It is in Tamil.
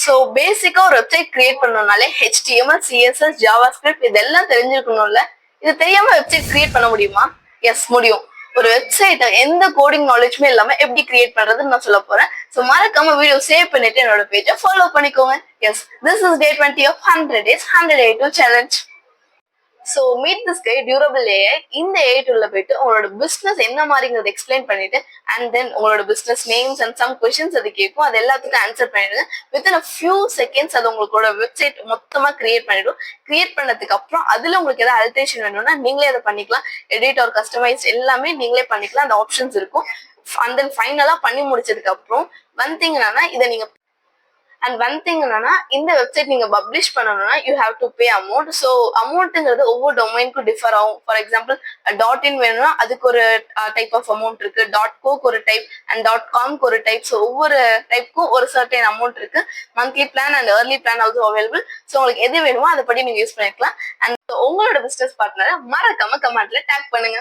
ஸோ பேசிக்கா ஒரு வெப்சைட் கிரியேட் பண்ணணும்னாலே HTML, CSS, JavaScript இதெல்லாம் தெரிஞ்சிருக்கணும்ல. இது தெரியாம வெப்சைட் கிரியேட் பண்ண முடியுமா? எஸ், முடியும். ஒரு வெப்சைட்டை எந்த கோடிங் நாலேஜ்மே இல்லாம எப்படி கிரியேட் பண்றதுன்னு நான் சொல்ல போறேன். ஸோ மறக்காம வீடியோ சேவ் பண்ணிட்டு என்னோட பேஜை ஃபாலோ பண்ணிக்கோங்க. Yes, this is day 20 of 100 days 100 A2 challenge. So meet this guy durable AI. இந்த AI டூல்ல போயிட்டு உங்களோட பிசினஸ் என்ன மாதிரிங்கிறத எக்ஸ்பிளைன் பண்ணிட்டு அண்ட் தென் உங்களோட business names and some questions அது கேட்கும். அது எல்லாத்துக்கும் ஆன்சர் பண்ணிடுங்க. வித்தின் அ ஃபியூ செகண்ட்ஸ் அது உங்களோட வெப்சைட் மொத்தமா கிரியேட் பண்ணிடும். கிரியேட் பண்ணதுக்கு அப்புறம் அதுல உங்களுக்கு ஏதாவது அல்டரேஷன் வேணும்னா நீங்களே அதை பண்ணிக்கலாம். எடிட் ஆர் கஸ்டமைஸ் எல்லாமே நீங்களே பண்ணிக்கலாம். அந்த ஆப்ஷன்ஸ் இருக்கும். அண்ட் தென் ஃபைனலா பண்ணி முடிச்சதுக்கு அப்புறம் வந்தீங்கன்னா இதை நீங்க என்னன்னா இந்த வெப்சைட் நீங்க பப்ளிஷ் பண்ணணும்னா you have to pay amount. So அமௌண்ட்ங்கிறது ஒவ்வொரு டொமைனுக்கும் டிஃபர் ஆகும். ஃபார் எக்ஸாம்பிள் .in வேணும்னா அதுக்கு ஒரு டைப் ஆஃப் அமௌண்ட் இருக்கு, .coக்கு ஒரு டைப் அண்ட் .comக்கு ஒரு டைப். ஸோ ஒவ்வொரு டைப்புக்கும் ஒரு சர்டன் அமௌண்ட் இருக்கு. Monthly plan and early plan also available. So உங்களுக்கு எது வேணுமோ அதை படி நீங்க யூஸ் பண்ணிக்கலாம். அண்ட் உங்களோட பிசினஸ் பார்ட்னரை மறக்காம கமெண்ட்ல டேக் பண்ணுங்க.